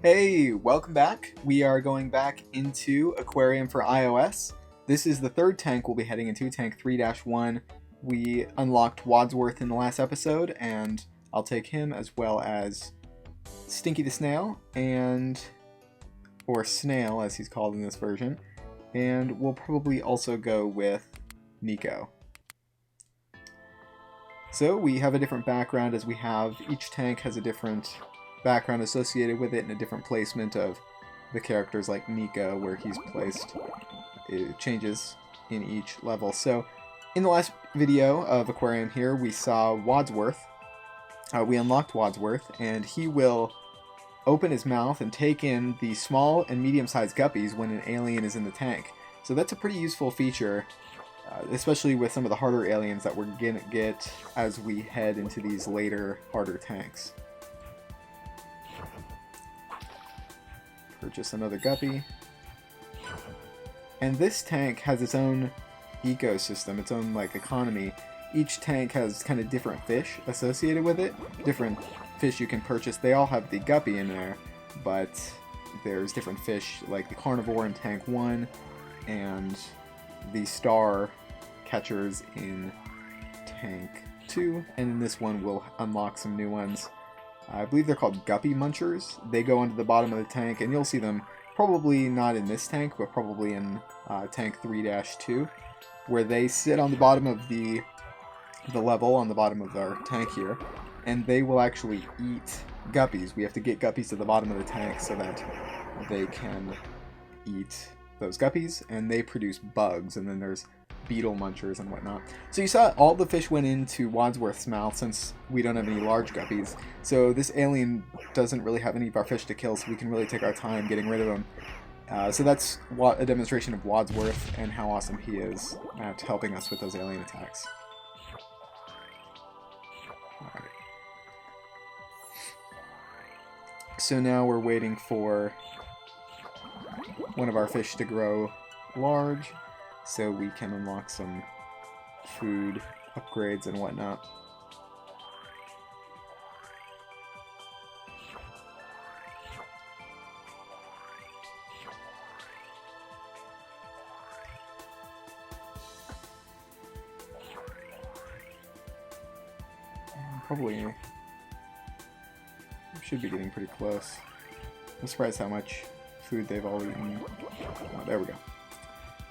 Hey, welcome back. We are going back into Aquarium for iOS. This is the third tank we'll be heading into, tank 3-1. We unlocked Wadsworth in the last episode, and I'll take him as well as Stinky the Snail, or Snail as he's called in this version, and we'll probably also go with Nico. So we have a different background as we have, each tank has a different background associated with it and a different placement of the characters, like Nico, where he's placed. It changes in each level. So in the last video of Aquarium here, we saw Wadsworth. We unlocked Wadsworth, and he will open his mouth and take in the small and medium-sized guppies when an alien is in the tank. So that's a pretty useful feature, especially with some of the harder aliens that we're gonna get as we head into these later, harder tanks. Purchase another guppy. And this tank has its own ecosystem, its own economy. Each tank has kind of different fish associated with it, different fish you can purchase. They all have the guppy in there, but there's different fish like the carnivore in tank 1 and the star catchers in tank 2, and in this one we'll unlock some new ones. I believe they're called guppy munchers. They go into the bottom of the tank, and you'll see them probably not in this tank, but probably in tank 3-2, where they sit on the bottom of the level, on the bottom of our tank here, and they will actually eat guppies. We have to get guppies to the bottom of the tank so that they can eat those guppies, and they produce bugs, and then there's beetle munchers and whatnot. So you saw all the fish went into Wadsworth's mouth since we don't have any large guppies. So this alien doesn't really have any of our fish to kill, so we can really take our time getting rid of him. So that's a demonstration of Wadsworth and how awesome he is at helping us with those alien attacks. Alright. So now we're waiting for one of our fish to grow large, so we can unlock some food upgrades and whatnot. Probably should be getting pretty close. I'm surprised how much food they've all eaten. Oh, there we go.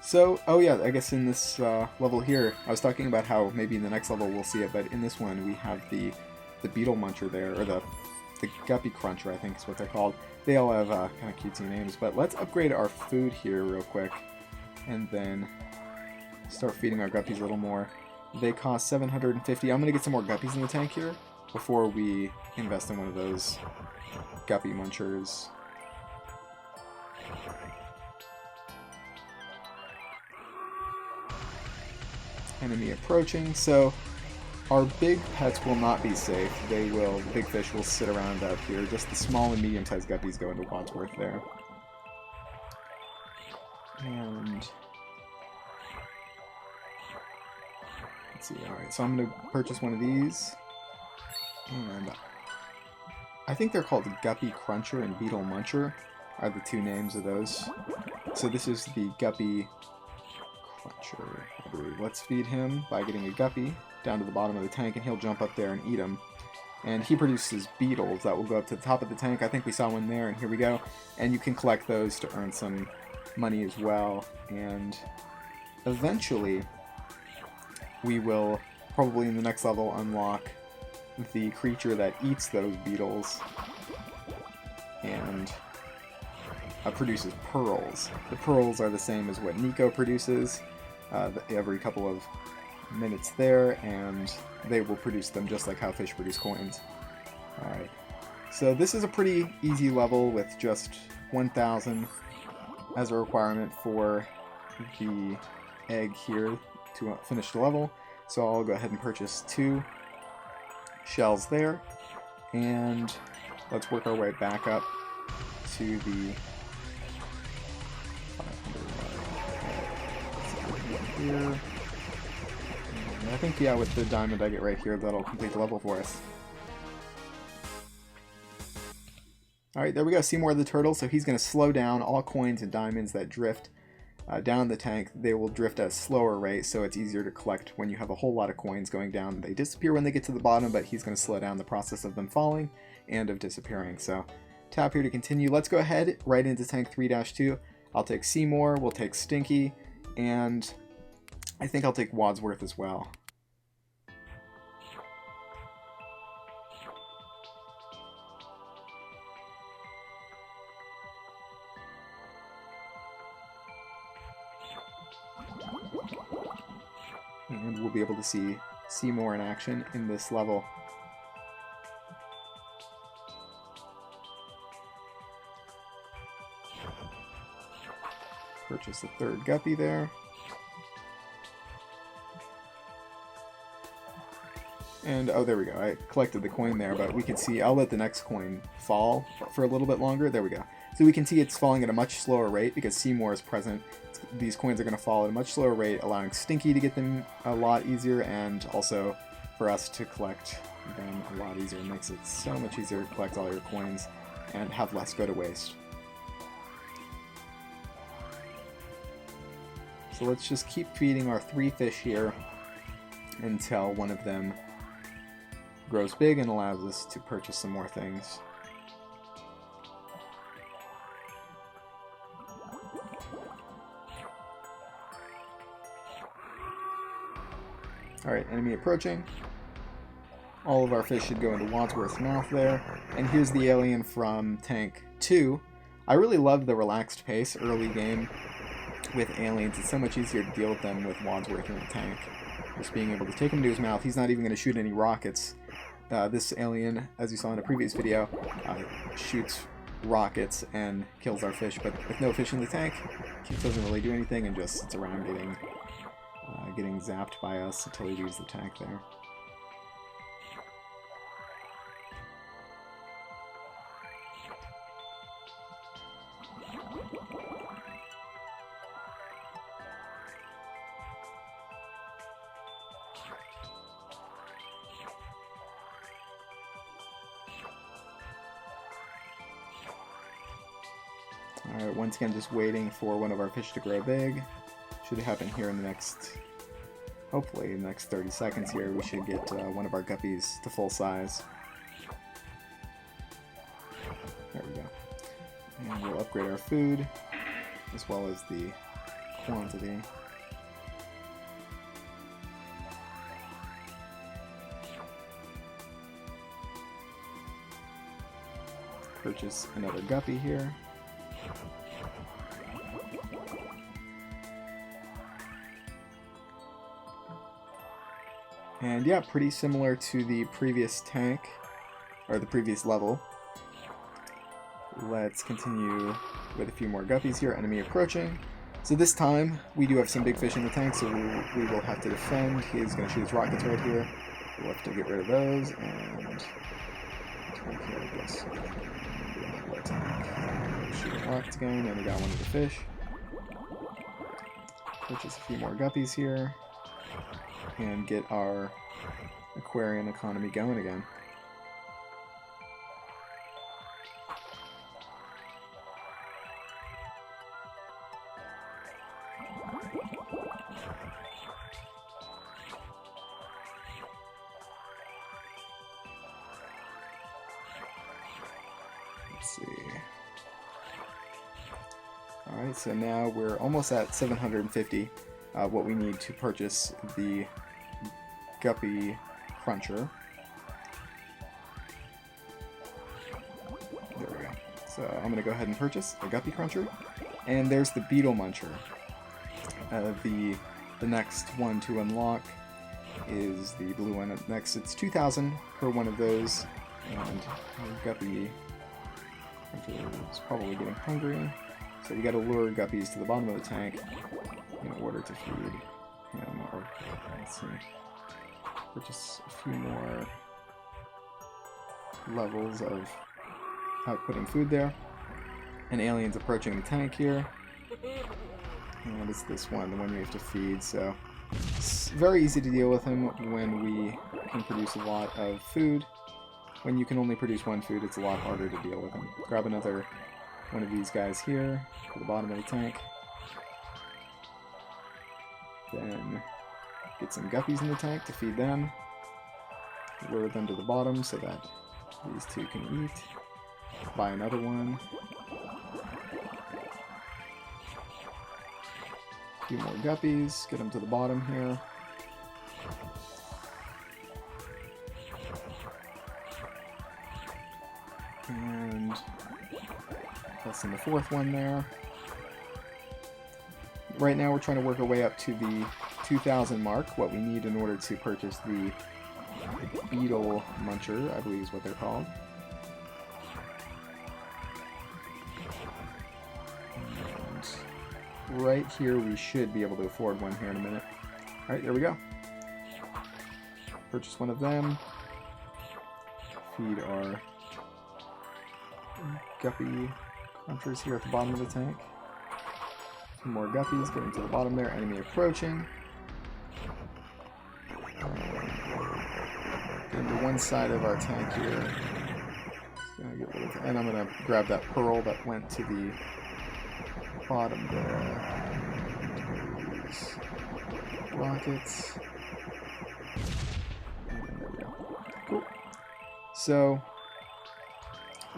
So, oh yeah, I guess in this level here, I was talking about how maybe in the next level we'll see it, but in this one we have the beetle muncher there, or the guppy cruncher, I think is what they're called. They all have kind of cutesy names, but let's upgrade our food here real quick, and then start feeding our guppies a little more. They cost 750. I'm going to get some more guppies in the tank here before we invest in one of those guppy munchers. Enemy approaching, so our big pets will not be safe. The big fish will sit around out here. Just the small and medium-sized guppies go into Wadsworth there. And let's see, alright, so I'm going to purchase one of these. And I think they're called Guppy Cruncher and Beetle Muncher are the two names of those. So this is the Guppy Cruncher, I believe. Let's feed him by getting a guppy down to the bottom of the tank, and he'll jump up there and eat them. And he produces beetles that will go up to the top of the tank. I think we saw one there, and here we go. And you can collect those to earn some money as well. And eventually, we will probably in the next level unlock the creature that eats those beetles and produces pearls. The pearls are the same as what Nico produces every couple of minutes there, and they will produce them just like how fish produce coins. Alright, so this is a pretty easy level with just 1,000 as a requirement for the egg here to finish the level. So I'll go ahead and purchase 2 shells there, and let's work our way back up to the 500 here. And I think, yeah, with the diamond I get right here, that'll complete the level for us. Alright, there we go. Seymour the turtle. So he's going to slow down all coins and diamonds that drift down the tank. They will drift at a slower rate, so it's easier to collect when you have a whole lot of coins going down. They disappear when they get to the bottom, but he's going to slow down the process of them falling and of disappearing. So tap here to continue. Let's go ahead right into tank 3-2. I'll take Seymour, we'll take Stinky, and I think I'll take Wadsworth as well. And we'll be able to see Seymour in action in this level. Purchase a third guppy there. And, oh, there we go. I collected the coin there, but we can see, I'll let the next coin fall for a little bit longer. There we go. So we can see it's falling at a much slower rate because Seymour is present. These coins are going to fall at a much slower rate, allowing Stinky to get them a lot easier, and also for us to collect them a lot easier. It makes it so much easier to collect all your coins and have less go to waste. So let's just keep feeding our 3 fish here until one of them grows big and allows us to purchase some more things. Alright, enemy approaching. All of our fish should go into Wadsworth's mouth there. And here's the alien from tank 2. I really love the relaxed pace early game with aliens. It's so much easier to deal with them with Wadsworth in the tank. Just being able to take him to his mouth. He's not even going to shoot any rockets. This alien, as you saw in a previous video, shoots rockets and kills our fish, but with no fish in the tank, he doesn't really do anything and just sits around getting zapped by us until he leaves the tank there. Alright, once again just waiting for one of our fish to grow big. Should happen here in the next, hopefully in the next 30 seconds here, we should get one of our guppies to full size. There we go. And we'll upgrade our food, as well as the quantity. Purchase another guppy here. And yeah, pretty similar to the previous tank, or the previous level. Let's continue with a few more guppies here. Enemy approaching. So this time, we do have some big fish in the tank, so we will have to defend. He's going to shoot his rockets right here. We'll have to get rid of those, and take care of this. Shoot rockets again, and we got one of the fish. Purchase a few more guppies here, and get our aquarium economy going again. Let's see. Alright, so now we're almost at 750. What we need to purchase the Guppy Cruncher. There we go. So I'm going to go ahead and purchase a Guppy Cruncher. And there's the Beetle Muncher. The next one to unlock is the blue one. Next, it's 2,000 per one of those. And Guppy Cruncher is probably getting hungry. So we got to lure guppies to the bottom of the tank in order to feed him. Or, let's see. Purchase a few more levels of outputting food there. An alien's approaching the tank here. And it's this one, the one we have to feed, so it's very easy to deal with him when we can produce a lot of food. when you can only produce one food, it's a lot harder to deal with them. Grab another one of these guys here to the bottom of the tank. Then get some guppies in the tank to feed them. Lower them to the bottom so that these two can eat. Buy another one. A few more guppies. Get them to the bottom here. And plus in the fourth one there. Right now we're trying to work our way up to the 2,000 mark, what we need in order to purchase the beetle muncher, I believe is what they're called. And right here we should be able to afford one here in a minute. Alright, there we go. Purchase one of them. Feed our guppy crunchers here at the bottom of the tank. Some more guppies getting to the bottom there. Enemy approaching. Getting to one side of our tank here. And I'm going to grab that pearl that went to the bottom there. These rockets. Cool. So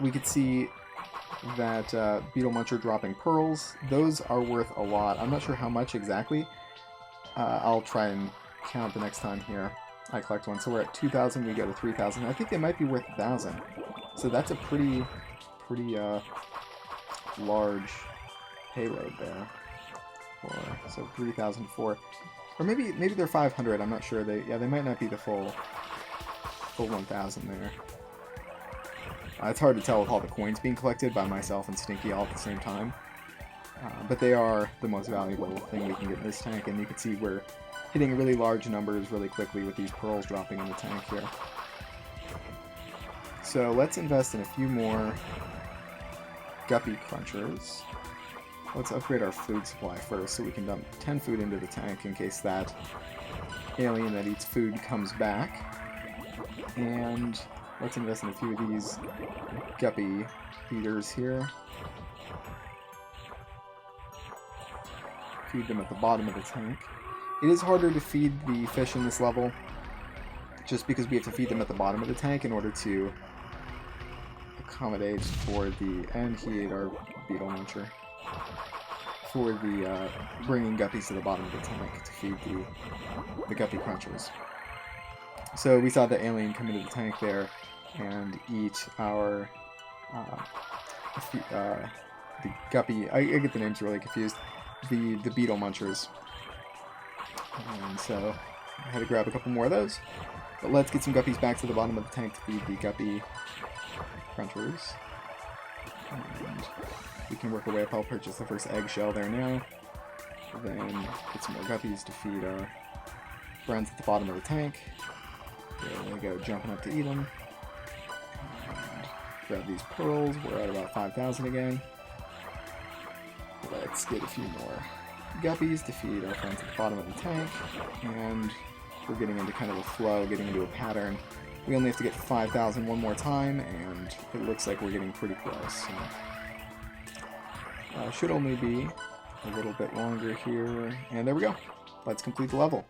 we could see that beetle muncher dropping pearls. Those are worth a lot. I'm not sure how much exactly. I'll try and count the next time here I collect one. So we're at 2,000, we go to 3,000. I think they might be worth 1,000. So that's a pretty large payload there. So 3,000 for, or maybe they're 500. I'm not sure. They might not be the full 1,000 there. It's hard to tell with all the coins being collected by myself and Stinky all at the same time. But they are the most valuable thing we can get in this tank, and you can see we're hitting really large numbers really quickly with these pearls dropping in the tank here. So let's invest in a few more guppy crunchers. Let's upgrade our food supply first so we can dump 10 food into the tank in case that alien that eats food comes back. And let's invest in a few of these guppy feeders here. Feed them at the bottom of the tank. It is harder to feed the fish in this level, just because we have to feed them at the bottom of the tank in order to accommodate for the, and he ate our beetle muncher, for the bringing guppies to the bottom of the tank to feed the guppy crunchers. So we saw the alien come into the tank there and eat our the guppy. I get the names really confused. The beetle munchers. And so I had to grab a couple more of those. But let's get some guppies back to the bottom of the tank to feed the guppy crunchers. And we can work our way up. I'll purchase the first eggshell there now. Then get some more guppies to feed our friends at the bottom of the tank. There we go, jumping up to eat them. And grab these pearls. We're at about 5,000 again. Let's get a few more guppies to feed our friends at the bottom of the tank. And we're getting into kind of a flow, getting into a pattern. We only have to get 5,000 one more time, and it looks like we're getting pretty close. So, should only be a little bit longer here. And there we go. Let's complete the level.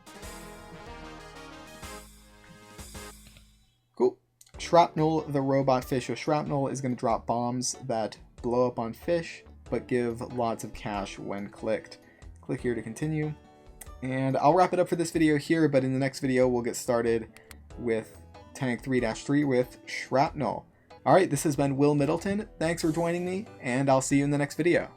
Cool. Shrapnel, the robot fish. So Shrapnel is going to drop bombs that blow up on fish, but give lots of cash when clicked. Click here to continue. And I'll wrap it up for this video here, but in the next video we'll get started with Tank 3-3 with Shrapnel. Alright, this has been Will Middleton. Thanks for joining me, and I'll see you in the next video.